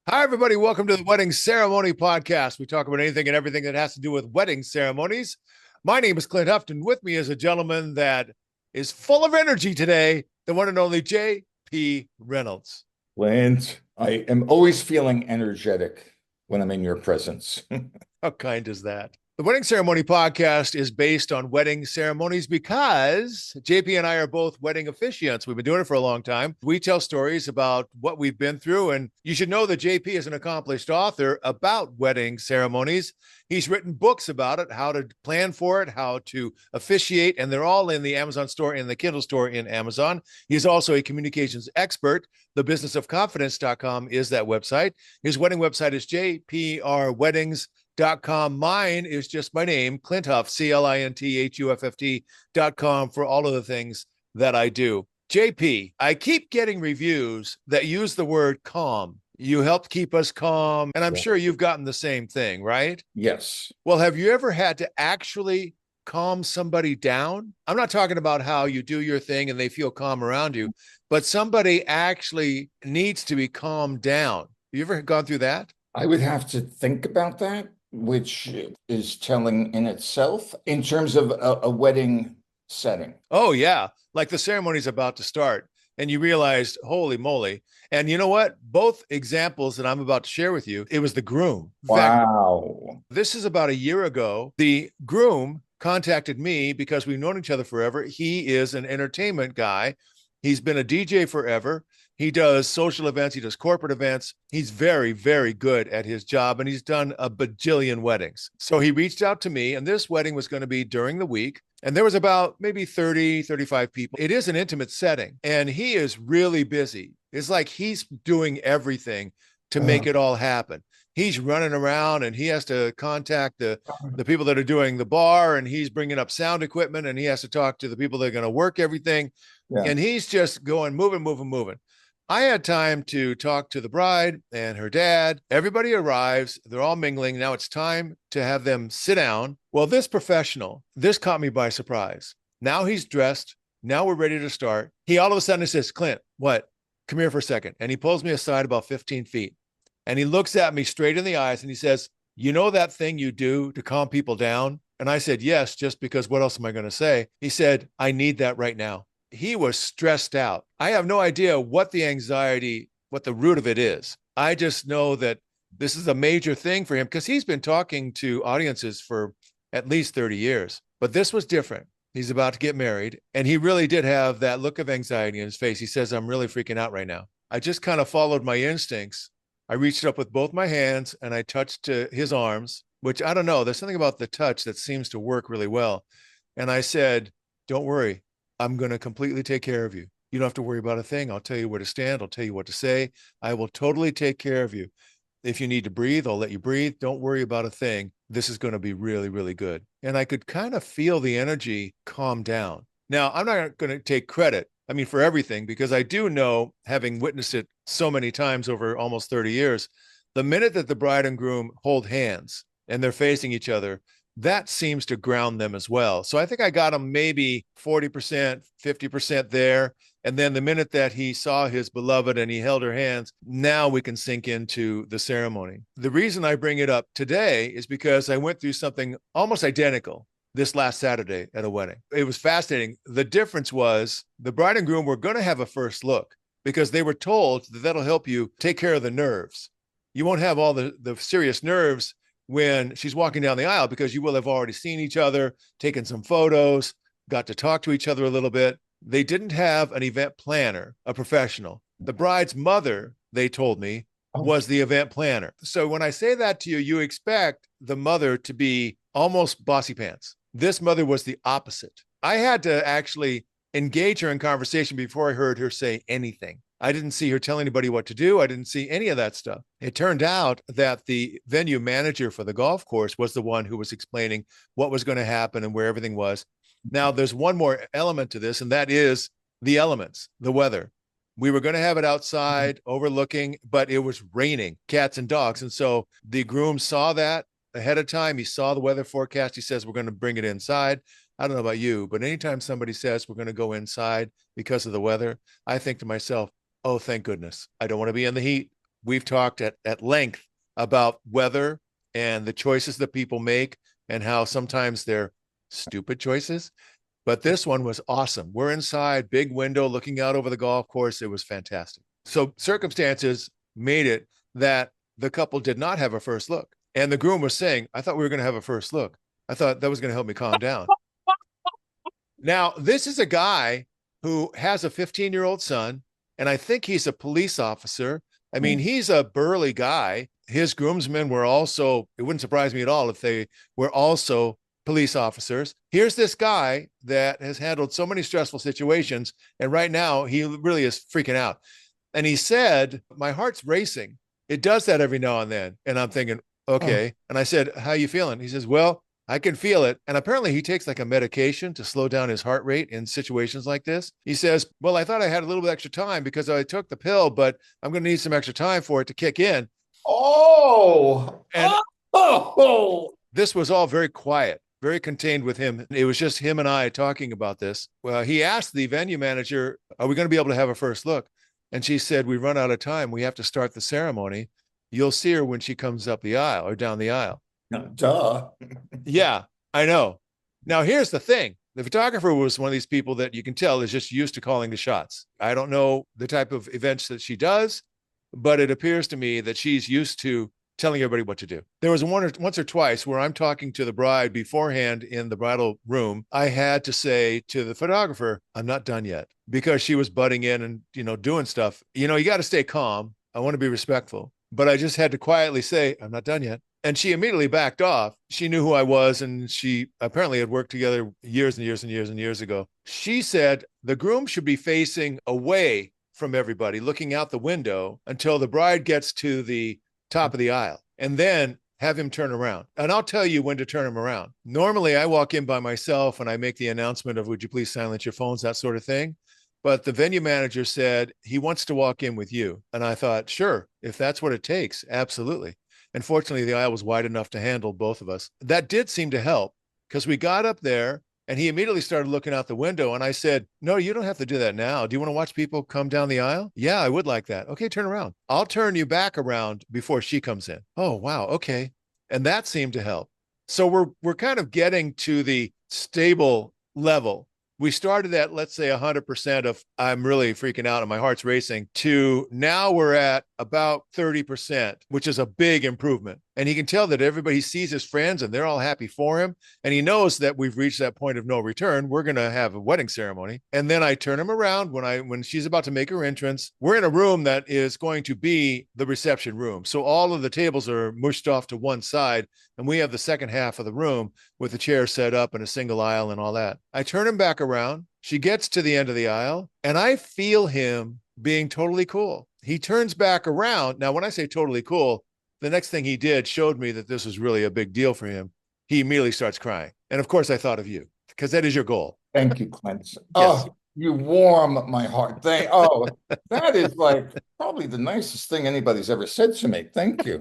Hi, everybody. Welcome to the Wedding Ceremony Podcast. We talk about anything and everything that has to do with wedding ceremonies. My name is Clint Hufton. With me is a gentleman that is full of energy today, the one and only JP Reynolds. Clint, I am always feeling energetic when I'm in your presence. How kind is that? The Wedding Ceremony Podcast is based on wedding ceremonies because JP and I are both wedding officiants. We've been doing it for a long time. We tell stories about what we've been through, and you should know that JP is an accomplished author about wedding ceremonies. He's written books about it, how to plan for it, how to officiate, and they're all in the Amazon store and the Kindle store in Amazon. He's also a communications expert. TheBusinessOfConfidence.com is that website. His wedding website is jprweddings.com. Mine is just my name, Clint Huff, CLINTHUFFT.com for all of the things that I do. JP, I keep getting reviews that use the word calm. You helped keep us calm, and I'm Yeah. sure you've gotten the same thing, right? Yes, Well, have you ever had to actually calm somebody down? I'm not talking about how you do your thing and they feel calm around you, but somebody actually needs to be calmed down. Have you ever gone through that? I would have to think about that, which is telling in itself in terms of a wedding setting. Oh, yeah. Like the ceremony's about to start, and you realized, holy moly. And you know what? Both examples that I'm about to share with you, it was the groom. In fact, Wow. this is about a year ago. The groom contacted me because we've known each other forever. He is an entertainment guy. He's been a DJ forever. He does social events, he does corporate events. He's very, very good at his job, and he's done a bajillion weddings. So he reached out to me, and this wedding was going to be during the week. And there was about maybe 30, 35 people. It is an intimate setting, and he is really busy. It's like he's doing everything to make Uh, it all happen. He's running around and he has to contact the people that are doing the bar, and he's bringing up sound equipment, and he has to talk to the people that are going to work everything, yeah. and he's just going moving, moving, moving. I had time to talk to the bride and her dad. Everybody arrives. They're all mingling. Now it's time to have them sit down. Well, this professional, this caught me by surprise. Now he's dressed. Now we're ready to start. He all of a sudden says, Clint, what? Come here for a second. And he pulls me aside about 15 feet. And he looks at me straight in the eyes and he says, you know that thing you do to calm people down? And I said, yes, just because what else am I going to say? He said, I need that right now. He was stressed out. I have no idea what the anxiety, what the root of it is. I just know that this is a major thing for him because he's been talking to audiences for at least 30 years. But this was different. He's about to get married, and he really did have that look of anxiety in his face. He says, I'm really freaking out right now. I just kind of followed my instincts. I reached up with both my hands and I touched his arms, which I don't know. There's something about the touch that seems to work really well. And I said, don't worry. I'm going to completely take care of you. You don't have to worry about a thing. I'll tell you where to stand. I'll tell you what to say. I will totally take care of you. If you need to breathe, I'll let you breathe. Don't worry about a thing. This is going to be really, really good. And I could kind of feel the energy calm down. Now, I'm not going to take credit, I mean, for everything, because I do know, having witnessed it so many times over almost 30 years, the minute that the bride and groom hold hands and they're facing each other, that seems to ground them as well. So I think I got them maybe 40%, 50% there. And then the minute that he saw his beloved and he held her hands, now we can sink into the ceremony. The reason I bring it up today is because I went through something almost identical this last Saturday at a wedding. It was fascinating. The difference was the bride and groom were going to have a first look because they were told that that'll help you take care of the nerves. You won't have all the serious nerves when she's walking down the aisle because you will have already seen each other, taken some photos, got to talk to each other a little bit. They didn't have an event planner, a professional. The bride's mother, they told me, Oh, was the event planner. So when I say that to you, you expect the mother to be almost bossy pants. This mother was the opposite. I had to actually engage her in conversation before I heard her say anything. I didn't see her tell anybody what to do. I didn't see any of that stuff. It turned out that the venue manager for the golf course was the one who was explaining what was going to happen and where everything was. Now, there's one more element to this, and that is the elements, the weather. We were going to have it outside overlooking, but it was raining cats and dogs. And so the groom saw that ahead of time. He saw the weather forecast. He says, we're going to bring it inside. I don't know about you, but anytime somebody says we're going to go inside because of the weather, I think to myself, oh, thank goodness. I don't want to be in the heat. we've talked at length about weather and the choices that people make and how sometimes they're stupid choices. But this one was awesome. We're inside, big window looking out over the golf course. It was fantastic. So circumstances made it that the couple did not have a first look. And the groom was saying, I thought we were going to have a first look. I thought that was going to help me calm down. Now, this is a guy who has a 15-year-old son, and I think he's a police officer. I mean, he's a burly guy. His groomsmen were also, it wouldn't surprise me at all if they were also police officers. Here's this guy that has handled so many stressful situations, and right now he really is freaking out. And he said, my heart's racing. It does that every now and then. And I'm thinking, okay. And I said, how you feeling? He says, well, I can feel it. And apparently he takes like a medication to slow down his heart rate in situations like this. He says, well, I thought I had a little bit extra time because I took the pill, but I'm going to need some extra time for it to kick in. And this was all very quiet, very contained with him. It was just him and I talking about this. Well, he asked the venue manager, are we going to be able to have a first look? And she said, we run out of time. We have to start the ceremony. You'll see her when she comes up the aisle or down the aisle. Duh. Yeah, I know. Now, here's the thing. The photographer was one of these people that you can tell is just used to calling the shots. I don't know the type of events that she does, but it appears to me that she's used to telling everybody what to do. There was once or twice where I'm talking to the bride beforehand in the bridal room. I had to say to the photographer, I'm not done yet, because she was butting in and, doing stuff. You got to stay calm. I want to be respectful, but I just had to quietly say, I'm not done yet. And she immediately backed off. She knew who I was, and she apparently had worked together years and years and years and years ago. She said the groom should be facing away from everybody, looking out the window until the bride gets to the top of the aisle, and then have him turn around. And I'll tell you when to turn him around. Normally, I walk in by myself and I make the announcement of, would you please silence your phones, that sort of thing. But the venue manager said he wants to walk in with you. And I thought, sure, if that's what it takes, absolutely. And fortunately, the aisle was wide enough to handle both of us. That did seem to help, because we got up there and he immediately started looking out the window. And I said, no, you don't have to do that now. Do you want to watch people come down the aisle? Yeah, I would like that. Okay, turn around. I'll turn you back around before she comes in. Oh, wow. Okay. And that seemed to help. So we're kind of getting to the stable level. We started at, let's say, 100% of I'm really freaking out and my heart's racing, to now we're at about 30%, which is a big improvement. And he can tell that everybody sees his friends and they're all happy for him. And he knows that we've reached that point of no return. We're going to have a wedding ceremony. And then I turn him around when she's about to make her entrance. We're in a room that is going to be the reception room. So all of the tables are mushed off to one side, and we have the second half of the room with the chair set up and a single aisle and all that. I turn him back around. She gets to the end of the aisle, and I feel him being totally cool. He turns back around. Now, when I say totally cool, the next thing he did showed me that this was really a big deal for him. He immediately starts crying. And of course, I thought of you, because that is your goal. Thank you, Clint. Yes. Oh, you warm my heart. That is like probably the nicest thing anybody's ever said to me. Thank you.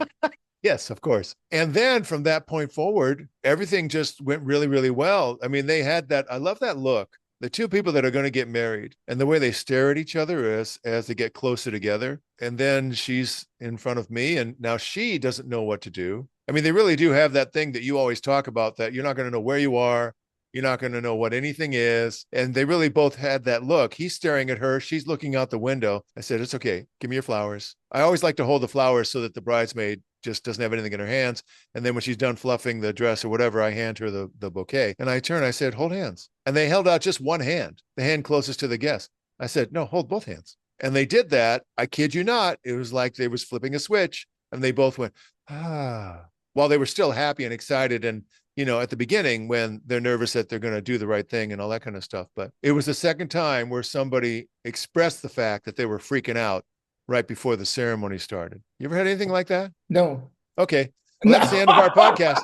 Yes, of course. And then from that point forward, everything just went really, really well. I mean, they had that. I love that look. The two people that are going to get married and the way they stare at each other as they get closer together. And then she's in front of me, and now she doesn't know what to do. I mean, they really do have that thing that you always talk about, that you're not going to know where you are. You're not going to know what anything is. And they really both had that look. He's staring at her. She's looking out the window. I said, it's okay. Give me your flowers. I always like to hold the flowers so that the bridesmaid just doesn't have anything in her hands. And then when she's done fluffing the dress or whatever, I hand her the bouquet. And I turn, I said, hold hands. And they held out just one hand, the hand closest to the guest. I said, no, hold both hands. And they did that. I kid you not. It was like they was flipping a switch, and they both went, ah, while they were still happy and excited. And, at the beginning, when they're nervous that they're going to do the right thing and all that kind of stuff. But it was the second time where somebody expressed the fact that they were freaking out right before the ceremony started. You ever had anything like that? No. Okay. Well, that's the end of our podcast.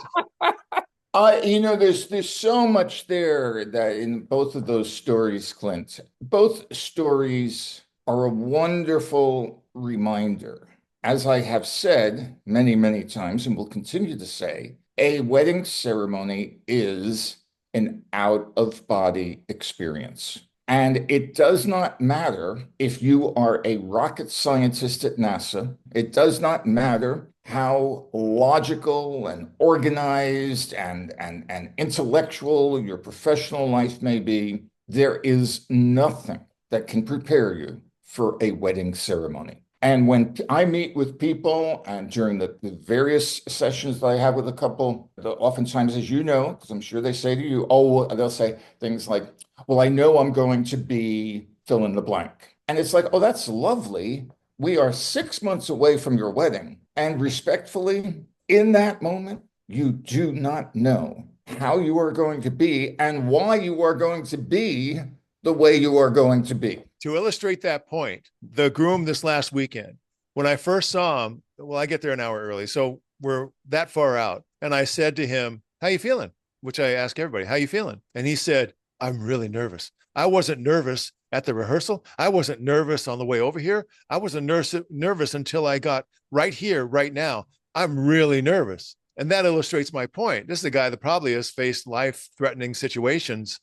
There's so much there that in both of those stories, Clint. Both stories are a wonderful reminder. As I have said many, many times, and will continue to say, a wedding ceremony is an out-of-body experience. And it does not matter if you are a rocket scientist at NASA. It does not matter how logical and organized and intellectual your professional life may be. There is nothing that can prepare you for a wedding ceremony. And when I meet with people and during the various sessions that I have with a couple, oftentimes, as you know, because I'm sure they say to you, oh, well, they'll say things like, well, I know I'm going to be fill in the blank. And it's like, oh, that's lovely. We are 6 months away from your wedding. And respectfully, in that moment, you do not know how you are going to be and why you are going to be the way you are going to be. To illustrate that point, the groom this last weekend, when I first saw him, well, I get there an hour early, so we're that far out. And I said to him, how you feeling? Which I ask everybody, how you feeling? And he said, I'm really nervous. I wasn't nervous at the rehearsal. I wasn't nervous on the way over here. I wasn't nervous until I got right here, right now. I'm really nervous. And that illustrates my point. This is a guy that probably has faced life-threatening situations,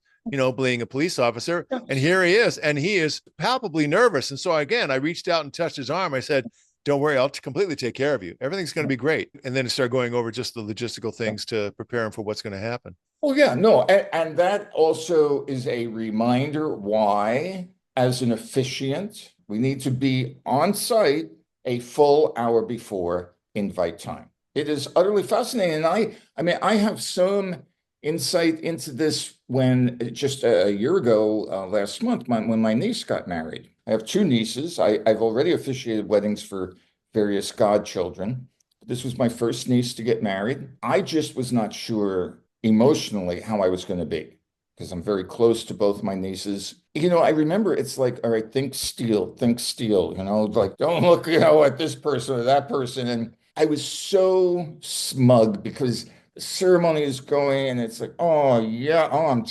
being a police officer. And here he is, and he is palpably nervous. And so again, I reached out and touched his arm. I said, don't worry, I'll completely take care of you. Everything's going to be great. And then start going over just the logistical things to prepare him for what's going to happen. Oh, yeah, no. And that also is a reminder why, as an officiant, we need to be on site a full hour before invite time. It is utterly fascinating. And I mean, I have some insight into this when just a year ago, last month, when my niece got married. I have two nieces. I've already officiated weddings for various godchildren. This was my first niece to get married. I just was not sure emotionally how I was going to be because I'm very close to both my nieces. I remember it's like, all right, think steel, like don't look, at this person or that person. And I was so smug because the ceremony is going and it's like, oh yeah,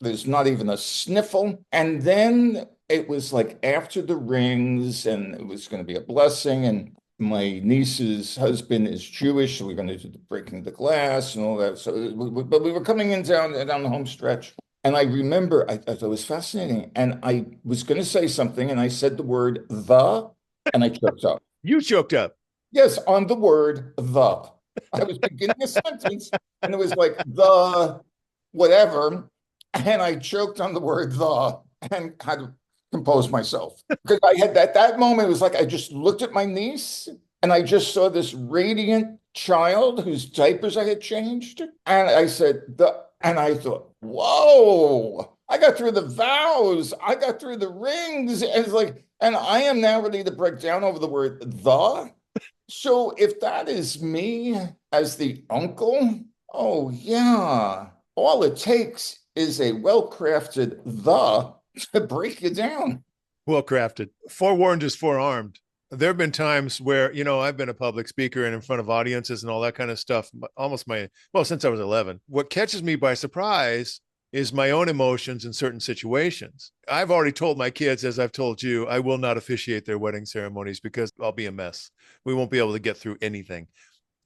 there's not even a sniffle. And then it was like after the rings and it was going to be a blessing and my niece's husband is Jewish, so we're going to do the breaking the glass and all that. So, but we were coming in down the home stretch. And I remember I thought it was fascinating. And I was going to say something and I said the word the, and I choked up. You choked up. Yes, on the word the. I was beginning a sentence and it was like the whatever. And I choked on the word the and had to compose myself. Because I had that moment, it was like I just looked at my niece and I just saw this radiant child whose diapers I had changed. And I said, and I thought, whoa, I got through the vows, I got through the rings. And it's like, and I am now ready to break down over the word the. So if that is me as the uncle, oh yeah, all it takes is a well-crafted the to break you down. Well crafted. Forewarned is forearmed. There have been times where, I've been a public speaker and in front of audiences and all that kind of stuff, since I was 11. What catches me by surprise is my own emotions in certain situations. I've already told my kids, as I've told you, I will not officiate their wedding ceremonies because I'll be a mess. We won't be able to get through anything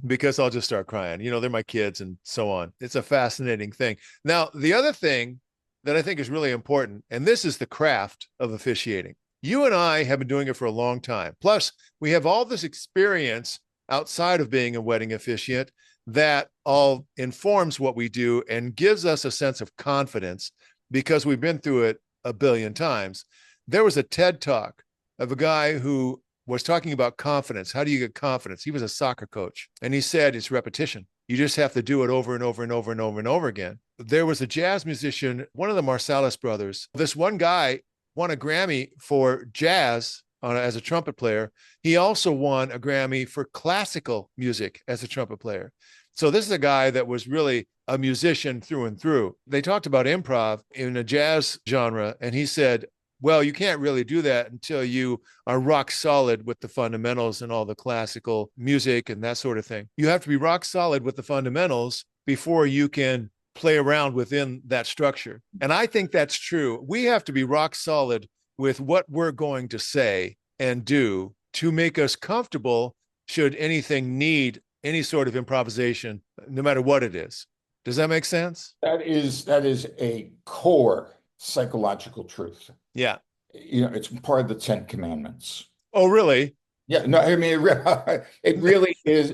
because I'll just start crying. They're my kids and so on. It's a fascinating thing. Now, the other thing that I think is really important, and this is the craft of officiating. You and I have been doing it for a long time. Plus, we have all this experience outside of being a wedding officiant that all informs what we do and gives us a sense of confidence because we've been through it a billion times. There was a TED talk of a guy who was talking about confidence. How do you get confidence? He was a soccer coach, and he said it's repetition. You just have to do it over and over and over and over and over again. There was a jazz musician, one of the Marsalis brothers. This one guy won a Grammy for jazz as a trumpet player. He also won a Grammy for classical music as a trumpet player. So this is a guy that was really a musician through and through. They talked about improv in a jazz genre, and he said, well, you can't really do that until you are rock solid with the fundamentals and all the classical music and that sort of thing. You have to be rock solid with the fundamentals before you can play around within that structure. And I think that's true. We have to be rock solid with what we're going to say and do to make us comfortable should anything need any sort of improvisation, no matter what it is. Does that make sense? That is a core psychological truth. Yeah. It's part of the Ten Commandments. Oh, really? Yeah, no, I mean, it really is.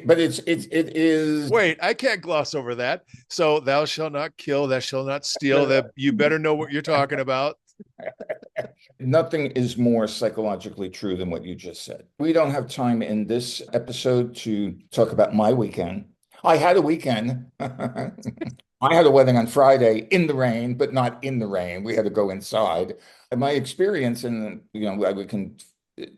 But it is. Wait, I can't gloss over that. So thou shalt not kill, thou shalt not steal. That you better know what you're talking about. Nothing is more psychologically true than what you just said. We don't have time in this episode to talk about my weekend. I had a weekend. I had a wedding on Friday in the rain, but not in the rain. We had to go inside. And my experience, and we can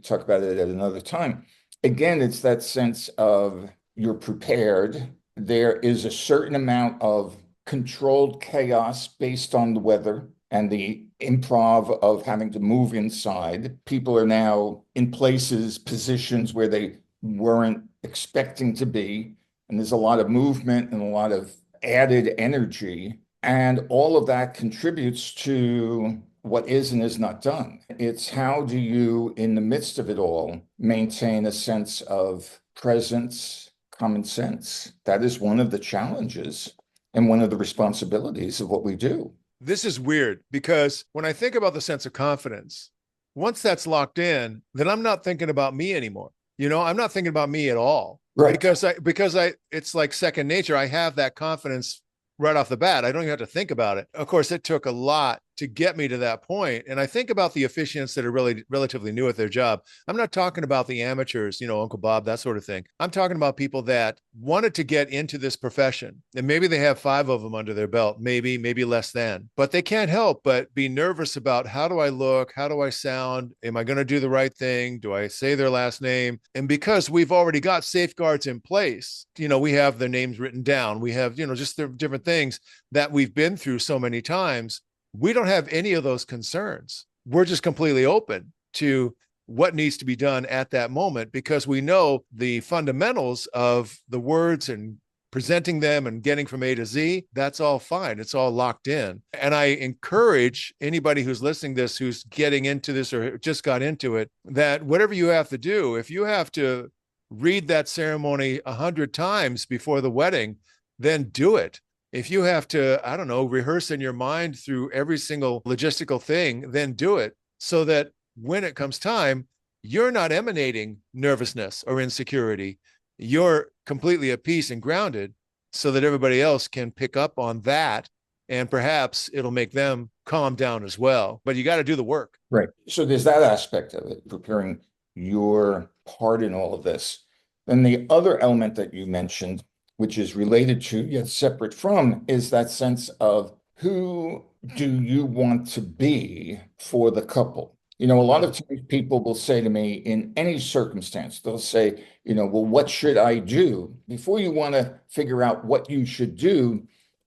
talk about it at another time. Again, it's that sense of you're prepared. There is a certain amount of controlled chaos based on the weather and the improv of having to move inside. People are now in places, positions where they weren't expecting to be. And there's a lot of movement and a lot of added energy. And all of that contributes to what is and is not done. It's how do you, in the midst of it all, maintain a sense of presence, common sense. That is one of the challenges and one of the responsibilities of what we do. This is weird because when I think about the sense of confidence, once that's locked in, then I'm not thinking about me anymore. I'm not thinking about me at all. Right. Because it's like second nature. I have that confidence right off the bat. I don't even have to think about it. Of course, it took a lot to get me to that point. And I think about the officiants that are really relatively new at their job. I'm not talking about the amateurs, Uncle Bob, that sort of thing. I'm talking about people that wanted to get into this profession. And maybe they have 5 of them under their belt, maybe less than, but they can't help but be nervous about how do I look? How do I sound? Am I going to do the right thing? Do I say their last name? And because we've already got safeguards in place, we have their names written down. We have, just the different things that we've been through so many times. We don't have any of those concerns. We're just completely open to what needs to be done at that moment because we know the fundamentals of the words and presenting them and getting from A to Z. That's all fine. It's all locked in. And I encourage anybody who's listening to this, who's getting into this or just got into it, that whatever you have to do, if you have to read that ceremony 100 times before the wedding, then do it. If you have to, I don't know, rehearse in your mind through every single logistical thing, then do it so that when it comes time, you're not emanating nervousness or insecurity. You're completely at peace and grounded so that everybody else can pick up on that. And perhaps it'll make them calm down as well. But you got to do the work. Right. So there's that aspect of it, preparing your part in all of this. Then the other element that you mentioned, which is related to yet separate from, is that sense of who do you want to be for the couple? A lot of times people will say to me in any circumstance, they'll say, well, what should I do? Before you want to figure out what you should do,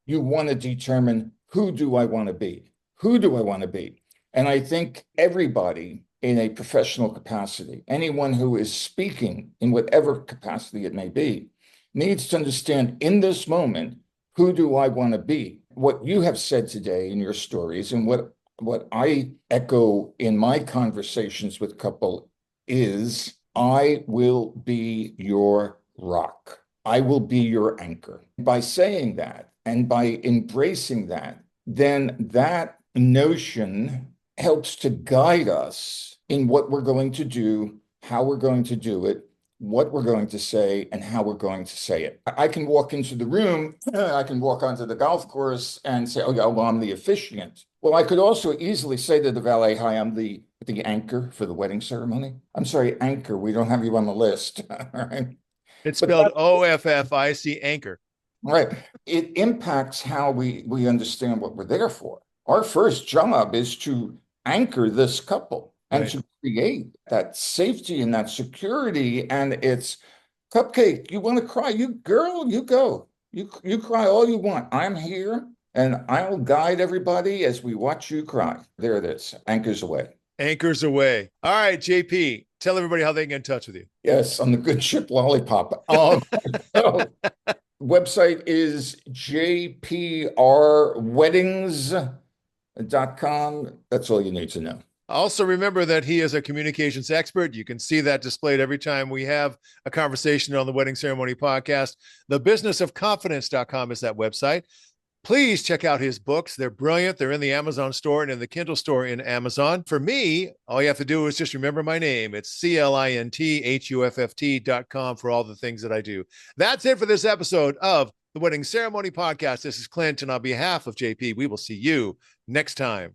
you want to determine who do I want to be? Who do I want to be? And I think everybody in a professional capacity, anyone who is speaking in whatever capacity it may be, needs to understand in this moment, who do I want to be? What you have said today in your stories and what I echo in my conversations with couple is I will be your rock. I will be your anchor. By saying that and by embracing that, then that notion helps to guide us in what we're going to do, how we're going to do it, what we're going to say, and how we're going to say it. I can walk into the room, I can walk onto the golf course and say, oh, yeah, well, I'm the officiant. Well, I could also easily say to the valet, hi, I'm the anchor for the wedding ceremony. I'm sorry, anchor, we don't have you on the list. All right. It's spelled OFFIC, anchor. Right. It impacts how we understand what we're there for. Our first job is to anchor this couple and to create that safety and that security. And it's Cupcake, you want to cry? You girl, you go. You cry all you want. I'm here and I'll guide everybody as we watch you cry. There it is. Anchors away. Anchors away. All right, JP, tell everybody how they can get in touch with you. Yes, on the good ship Lollipop. So, website is jprweddings.com. That's all you need to know. Also, remember that he is a communications expert. You can see that displayed every time we have a conversation on the Wedding Ceremony podcast. Thebusinessofconfidence.com is that website. Please check out his books. They're brilliant. They're in the Amazon store and in the Kindle store in Amazon. For me, all you have to do is just remember my name. It's CLINTHUFFT.com for all the things that I do. That's it for this episode of the Wedding Ceremony Podcast. This is Clint, and on behalf of JP, we will see you next time.